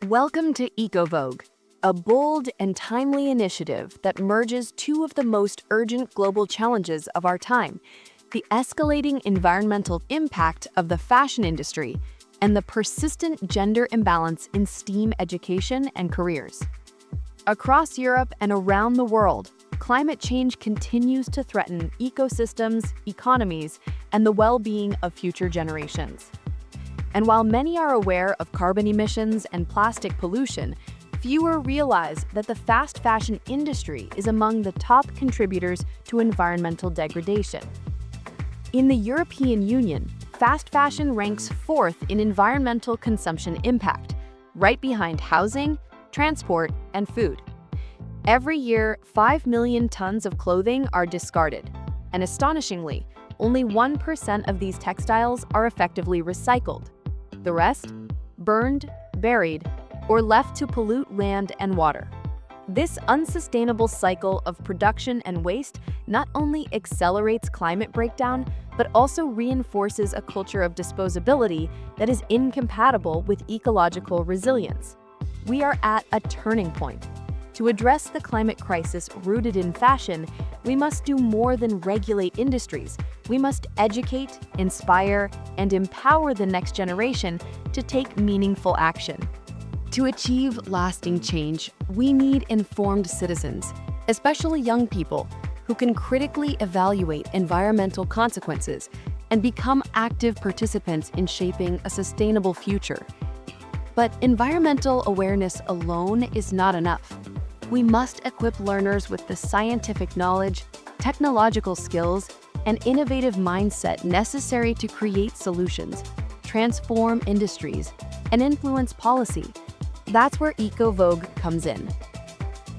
Welcome to Ecovogue, a bold and timely initiative that merges two of the most urgent global challenges of our time: the escalating environmental impact of the fashion industry and the persistent gender imbalance in STEAM education and careers. Across Europe and around the world, climate change continues to threaten ecosystems, economies, and the well-being of future generations. And while many are aware of carbon emissions and plastic pollution, fewer realize that the fast fashion industry is among the top contributors to environmental degradation. In the European Union, fast fashion ranks fourth in environmental consumption impact, right behind housing, transport, and food. Every year, 5 million tons of clothing are discarded, and astonishingly, only 1% of these textiles are effectively recycled. The rest, burned, buried, or left to pollute land and water. This unsustainable cycle of production and waste not only accelerates climate breakdown, but also reinforces a culture of disposability that is incompatible with ecological resilience. We are at a turning point. To address the climate crisis rooted in fashion, we must do more than regulate industries. We must educate, inspire, and empower the next generation to take meaningful action. To achieve lasting change, we need informed citizens, especially young people, who can critically evaluate environmental consequences and become active participants in shaping a sustainable future. But environmental awareness alone is not enough. We must equip learners with the scientific knowledge, technological skills, and innovative mindset necessary to create solutions, transform industries, and influence policy. That's where Ecovogue comes in.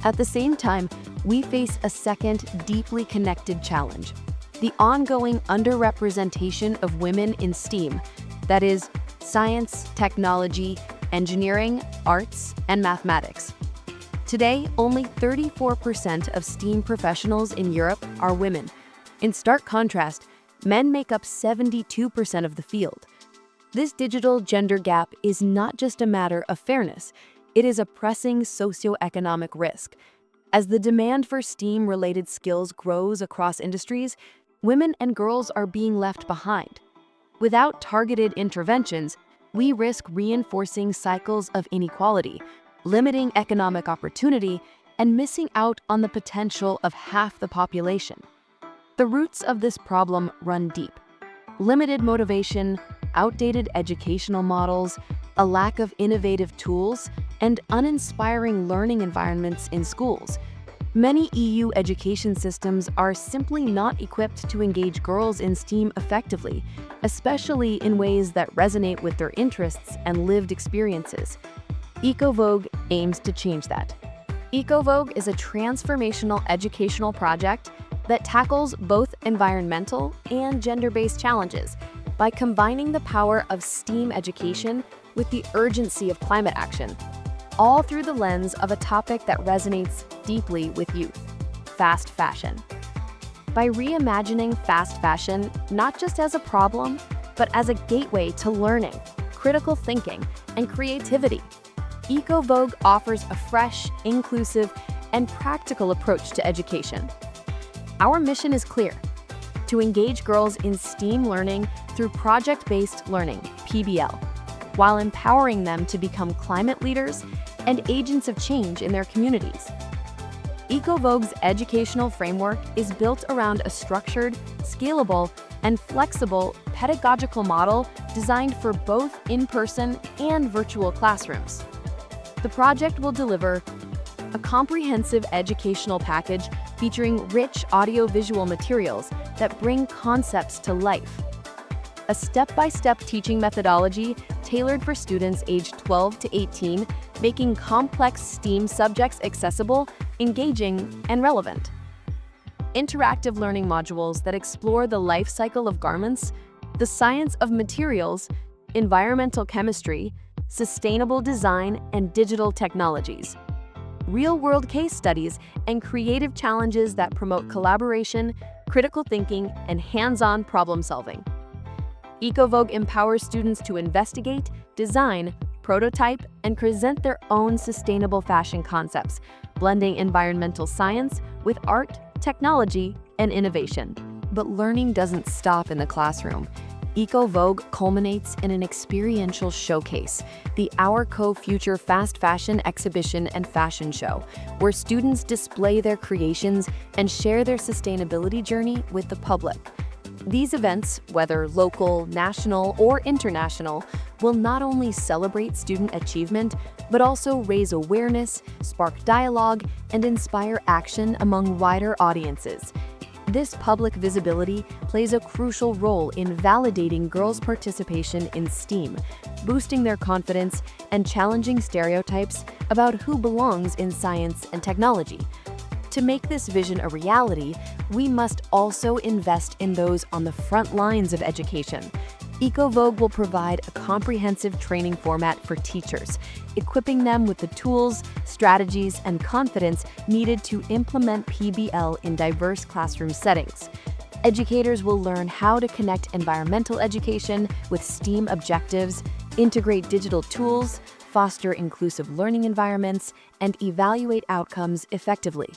At the same time, we face a second deeply connected challenge: the ongoing underrepresentation of women in STEAM, that is, science, technology, engineering, arts, and mathematics. Today, only 34% of STEAM professionals in Europe are women. In stark contrast, men make up 72% of the field. This digital gender gap is not just a matter of fairness, it is a pressing socioeconomic risk. As the demand for STEAM-related skills grows across industries, women and girls are being left behind. Without targeted interventions, we risk reinforcing cycles of inequality, limiting economic opportunity, and missing out on the potential of half the population. The roots of this problem run deep: limited motivation, outdated educational models, a lack of innovative tools, and uninspiring learning environments in schools. Many EU education systems are simply not equipped to engage girls in STEAM effectively, especially in ways that resonate with their interests and lived experiences. Ecovogue aims to change that. Ecovogue is a transformational educational project that tackles both environmental and gender-based challenges by combining the power of STEAM education with the urgency of climate action, all through the lens of a topic that resonates deeply with youth: fast fashion. By reimagining fast fashion not just as a problem, but as a gateway to learning, critical thinking, and creativity, Ecovogue offers a fresh, inclusive, and practical approach to education. Our mission is clear: to engage girls in STEAM learning through project-based learning, PBL, while empowering them to become climate leaders and agents of change in their communities. Ecovogue's educational framework is built around a structured, scalable, and flexible pedagogical model designed for both in-person and virtual classrooms. The project will deliver a comprehensive educational package featuring rich audio-visual materials that bring concepts to life, a step-by-step teaching methodology tailored for students aged 12 to 18, making complex STEAM subjects accessible, engaging, and relevant. Interactive learning modules that explore the life cycle of garments, the science of materials, environmental chemistry, sustainable design, and digital technologies. Real-world case studies and creative challenges that promote collaboration, critical thinking, and hands-on problem-solving. Ecovogue empowers students to investigate, design, prototype, and present their own sustainable fashion concepts, blending environmental science with art, technology, and innovation. But learning doesn't stop in the classroom. Ecovogue culminates in an experiential showcase, the Our Co-Future Fast Fashion Exhibition and Fashion Show, where students display their creations and share their sustainability journey with the public. These events, whether local, national, or international, will not only celebrate student achievement, but also raise awareness, spark dialogue, and inspire action among wider audiences. This public visibility plays a crucial role in validating girls' participation in STEAM, boosting their confidence, and challenging stereotypes about who belongs in science and technology. To make this vision a reality, we must also invest in those on the front lines of education. Ecovogue will provide a comprehensive training format for teachers, equipping them with the tools, strategies, and confidence needed to implement PBL in diverse classroom settings. Educators will learn how to connect environmental education with STEAM objectives, integrate digital tools, foster inclusive learning environments, and evaluate outcomes effectively.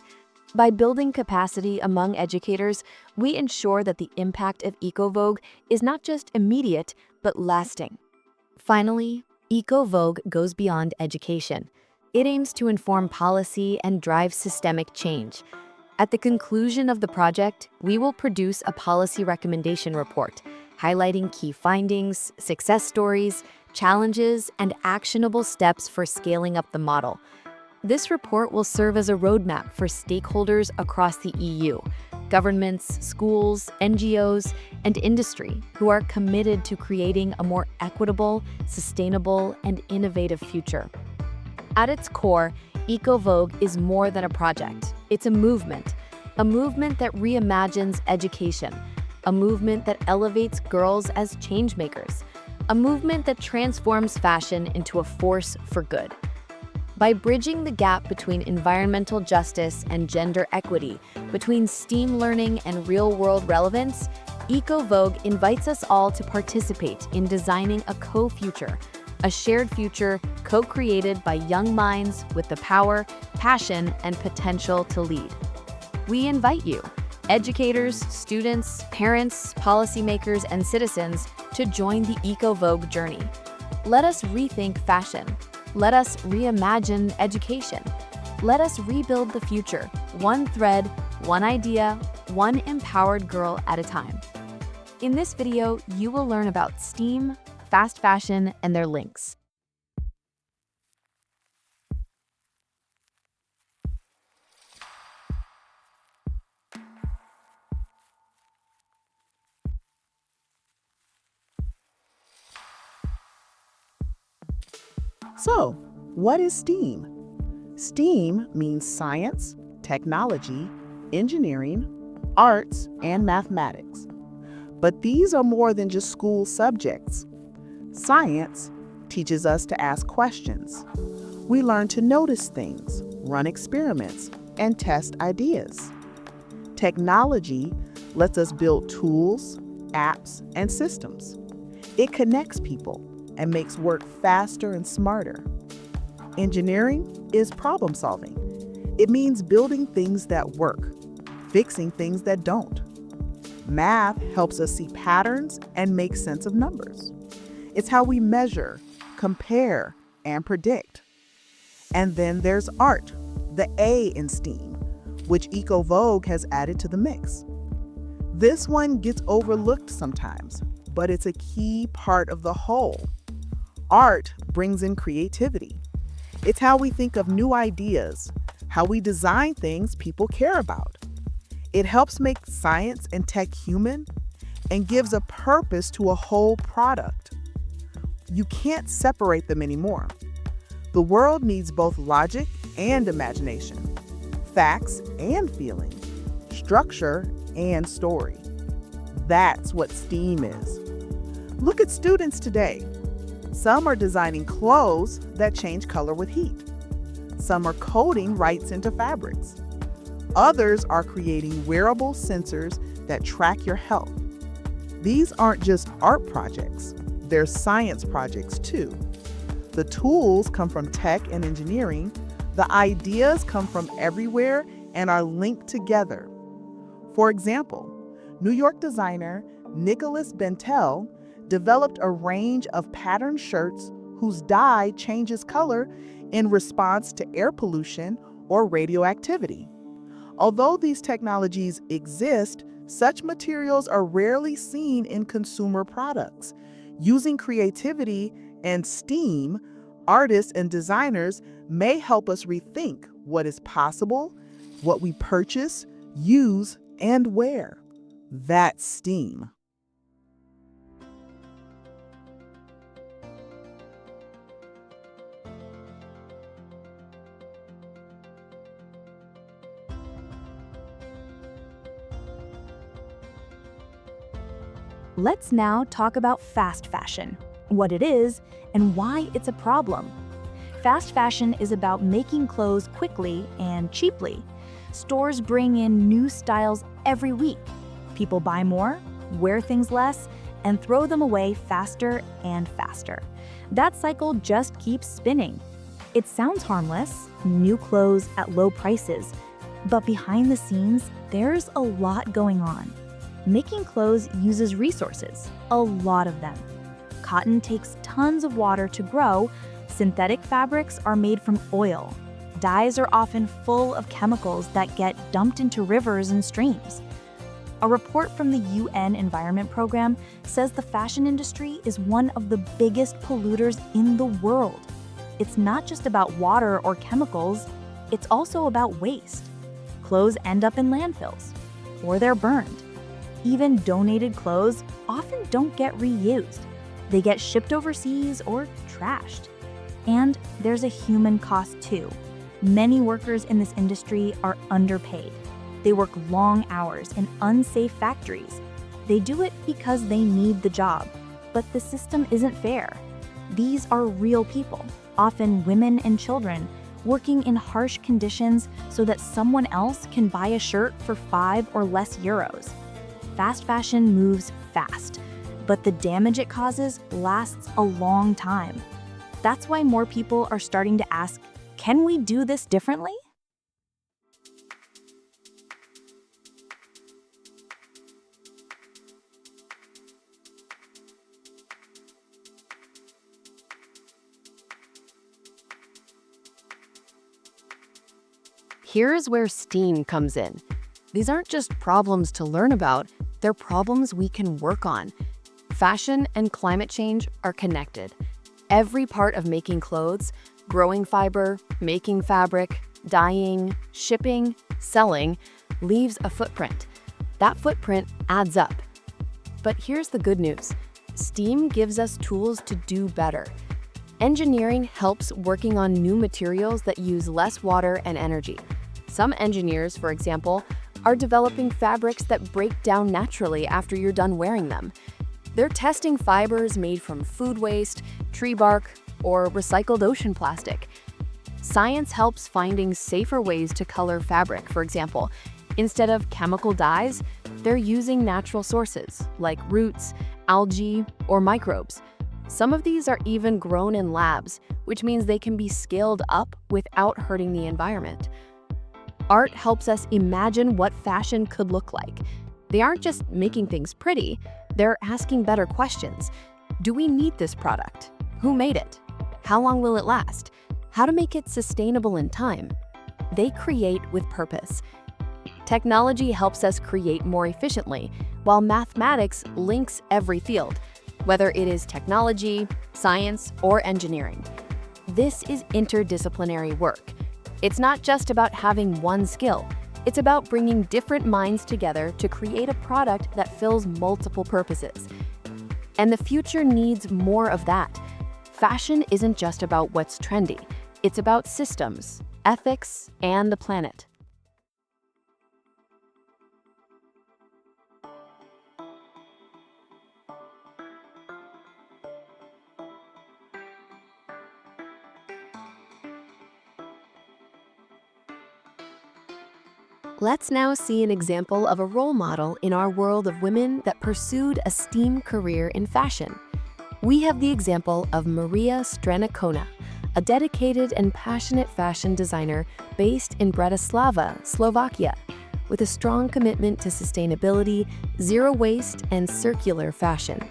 By building capacity among educators, we ensure that the impact of Ecovogue is not just immediate, but lasting. Finally, Ecovogue goes beyond education. It aims to inform policy and drive systemic change. At the conclusion of the project, we will produce a policy recommendation report, highlighting key findings, success stories, challenges, and actionable steps for scaling up the model. This report will serve as a roadmap for stakeholders across the EU, governments, schools, NGOs, and industry who are committed to creating a more equitable, sustainable, and innovative future. At its core, Ecovogue is more than a project. It's a movement that reimagines education, a movement that elevates girls as changemakers, a movement that transforms fashion into a force for good. By bridging the gap between environmental justice and gender equity, between STEAM learning and real-world relevance, Ecovogue invites us all to participate in designing a co-future, a shared future co-created by young minds with the power, passion, and potential to lead. We invite you, educators, students, parents, policymakers, and citizens, to join the Ecovogue journey. Let us rethink fashion. Let us reimagine education. Let us rebuild the future, one thread, one idea, one empowered girl at a time. In this video, you will learn about STEAM, fast fashion, and their links. So, what is STEAM? STEAM means science, technology, engineering, arts, and mathematics. But these are more than just school subjects. Science teaches us to ask questions. We learn to notice things, run experiments, and test ideas. Technology lets us build tools, apps, and systems. It connects people and makes work faster and smarter. Engineering is problem solving. It means building things that work, fixing things that don't. Math helps us see patterns and make sense of numbers. It's how we measure, compare, and predict. And then there's art, the A in STEAM, which Ecovogue has added to the mix. This one gets overlooked sometimes, but it's a key part of the whole. Art brings in creativity. It's how we think of new ideas, how we design things people care about. It helps make science and tech human and gives a purpose to a whole product. You can't separate them anymore. The world needs both logic and imagination, facts and feeling, structure and story. That's what STEAM is. Look at students today. Some are designing clothes that change color with heat. Some are coding rights into fabrics. Others are creating wearable sensors that track your health. These aren't just art projects, they're science projects too. The tools come from tech and engineering. The ideas come from everywhere and are linked together. For example, New York designer Nicholas Bentel developed a range of patterned shirts whose dye changes color in response to air pollution or radioactivity. Although these technologies exist, such materials are rarely seen in consumer products. Using creativity and STEAM, artists and designers may help us rethink what is possible, what we purchase, use, and wear. That's STEAM. Let's now talk about fast fashion, what it is, and why it's a problem. Fast fashion is about making clothes quickly and cheaply. Stores bring in new styles every week. People buy more, wear things less, and throw them away faster and faster. That cycle just keeps spinning. It sounds harmless, new clothes at low prices, but behind the scenes, there's a lot going on. Making clothes uses resources, a lot of them. Cotton takes tons of water to grow. Synthetic fabrics are made from oil. Dyes are often full of chemicals that get dumped into rivers and streams. A report from the UN Environment Program says the fashion industry is one of the biggest polluters in the world. It's not just about water or chemicals, it's also about waste. Clothes end up in landfills, or they're burned. Even donated clothes often don't get reused. They get shipped overseas or trashed. And there's a human cost too. Many workers in this industry are underpaid. They work long hours in unsafe factories. They do it because they need the job, but the system isn't fair. These are real people, often women and children, working in harsh conditions so that someone else can buy a shirt for 5 or less euros. Fast fashion moves fast, but the damage it causes lasts a long time. That's why more people are starting to ask, can we do this differently? Here's where STEAM comes in. These aren't just problems to learn about, they're problems we can work on. Fashion and climate change are connected. Every part of making clothes, growing fiber, making fabric, dyeing, shipping, selling, leaves a footprint. That footprint adds up. But here's the good news. STEAM gives us tools to do better. Engineering helps working on new materials that use less water and energy. Some engineers, for example, are developing fabrics that break down naturally after you're done wearing them. They're testing fibers made from food waste, tree bark, or recycled ocean plastic. Science helps finding safer ways to color fabric, for example. Instead of chemical dyes, they're using natural sources like roots, algae, or microbes. Some of these are even grown in labs, which means they can be scaled up without hurting the environment. Art helps us imagine what fashion could look like. They aren't just making things pretty, they're asking better questions. Do we need this product? Who made it? How long will it last? How to make it sustainable in time? They create with purpose. Technology helps us create more efficiently, while mathematics links every field, whether it is technology, science, or engineering. This is interdisciplinary work. It's not just about having one skill. It's about bringing different minds together to create a product that fills multiple purposes. And the future needs more of that. Fashion isn't just about what's trendy. It's about systems, ethics, and the planet. Let's now see an example of a role model in our world of women that pursued a STEAM career in fashion. We have the example of Maria Stranicona, a dedicated and passionate fashion designer based in Bratislava, Slovakia, with a strong commitment to sustainability, zero waste, and circular fashion.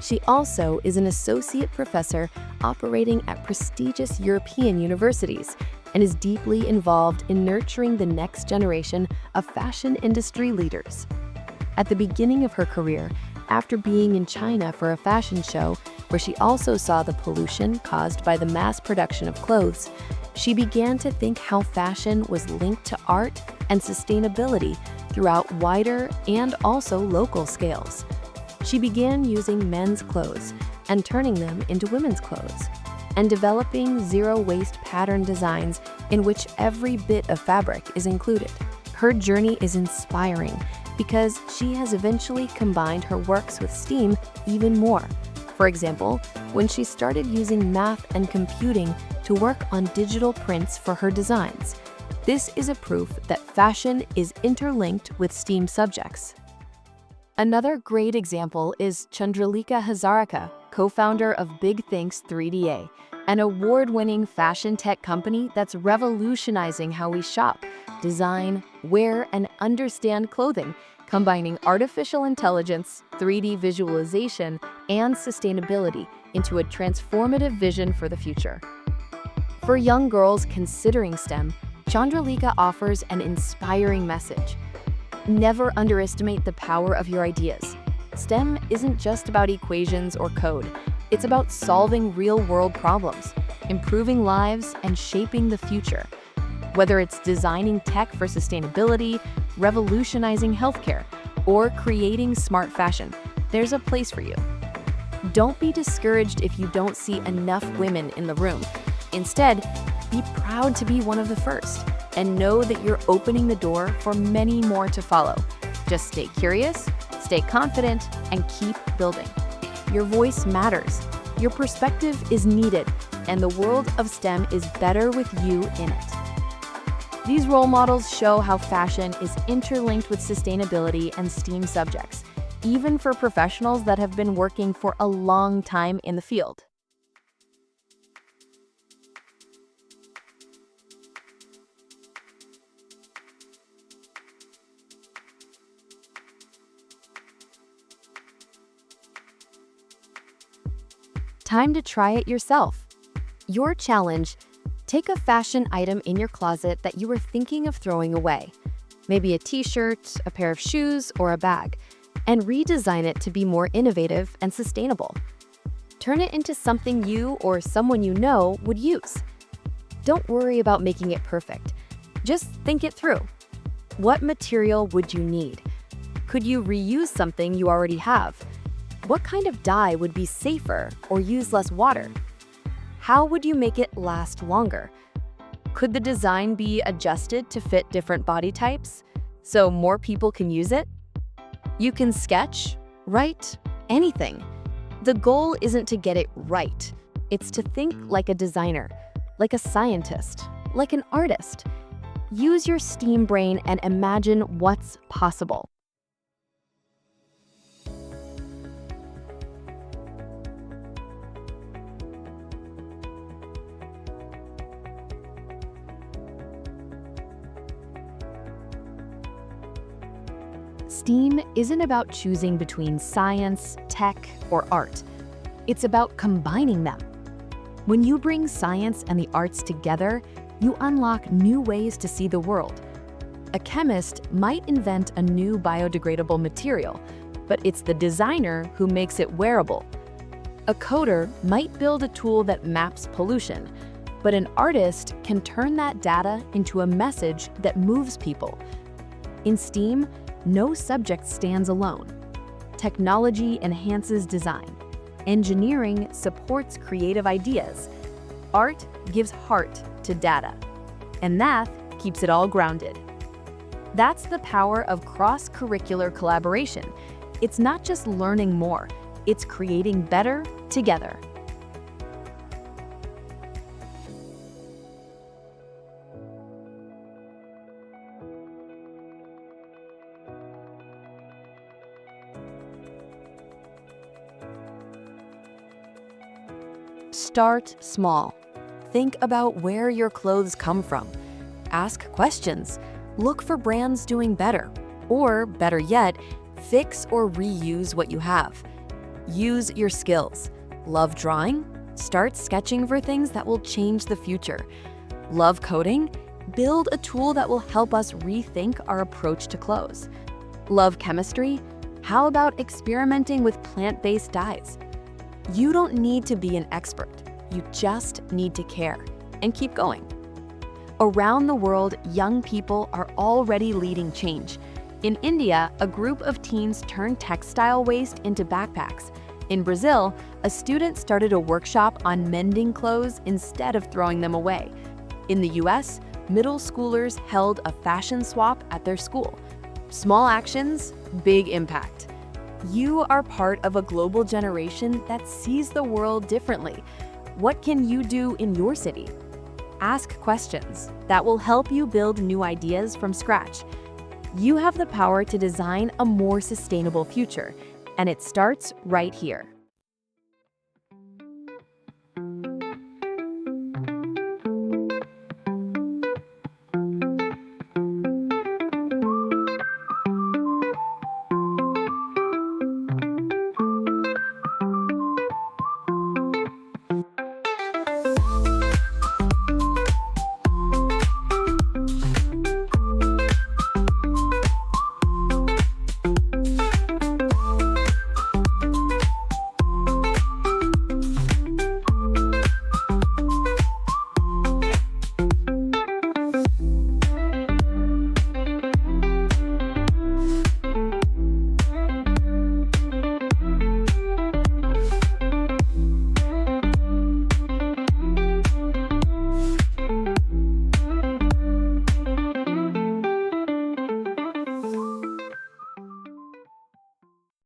She also is an associate professor operating at prestigious European universities and is deeply involved in nurturing the next generation of fashion industry leaders. At the beginning of her career, after being in China for a fashion show where she also saw the pollution caused by the mass production of clothes, she began to think how fashion was linked to art and sustainability throughout wider and also local scales. She began using men's clothes and turning them into women's clothes, and developing zero-waste pattern designs in which every bit of fabric is included. Her journey is inspiring because she has eventually combined her works with STEAM even more. For example, when she started using math and computing to work on digital prints for her designs. This is a proof that fashion is interlinked with STEAM subjects. Another great example is Chandralika Hazarika, co-founder of Big Thinks 3DA, an award-winning fashion tech company that's revolutionizing how we shop, design, wear, and understand clothing, combining artificial intelligence, 3D visualization, and sustainability into a transformative vision for the future. For young girls considering STEM, Chandralika offers an inspiring message. Never underestimate the power of your ideas. STEM isn't just about equations or code. It's about solving real-world problems, improving lives, and shaping the future. Whether it's designing tech for sustainability, revolutionizing healthcare, or creating smart fashion, there's a place for you. Don't be discouraged if you don't see enough women in the room. Instead, be proud to be one of the first, and know that you're opening the door for many more to follow. Just stay curious, stay confident, and keep building. Your voice matters, your perspective is needed, and the world of STEM is better with you in it. These role models show how fashion is interlinked with sustainability and STEAM subjects, even for professionals that have been working for a long time in the field. Time to try it yourself. Your challenge: take a fashion item in your closet that you were thinking of throwing away, maybe a t-shirt, a pair of shoes, or a bag, and redesign it to be more innovative and sustainable. Turn it into something you or someone you know would use. Don't worry about making it perfect. Just think it through. What material would you need? Could you reuse something you already have? What kind of dye would be safer or use less water? How would you make it last longer? Could the design be adjusted to fit different body types so more people can use it? You can sketch, write, anything. The goal isn't to get it right. It's to think like a designer, like a scientist, like an artist. Use your STEAM brain and imagine what's possible. STEAM isn't about choosing between science, tech, or art. It's about combining them. When you bring science and the arts together, you unlock new ways to see the world. A chemist might invent a new biodegradable material, but it's the designer who makes it wearable. A coder might build a tool that maps pollution, but an artist can turn that data into a message that moves people. In STEAM, no subject stands alone. Technology enhances design. Engineering supports creative ideas. Art gives heart to data. And math keeps it all grounded. That's the power of cross-curricular collaboration. It's not just learning more, it's creating better together. Start small. Think about where your clothes come from. Ask questions. Look for brands doing better. Or, better yet, fix or reuse what you have. Use your skills. Love drawing? Start sketching for things that will change the future. Love coding? Build a tool that will help us rethink our approach to clothes. Love chemistry? How about experimenting with plant-based dyes? You don't need to be an expert. You just need to care and keep going. Around the world, young people are already leading change. In India, a group of teens turned textile waste into backpacks. In Brazil, a student started a workshop on mending clothes instead of throwing them away. In the US, middle schoolers held a fashion swap at their school. Small actions, big impact. You are part of a global generation that sees the world differently. What can you do in your city? Ask questions that will help you build new ideas from scratch. You have the power to design a more sustainable future, and it starts right here.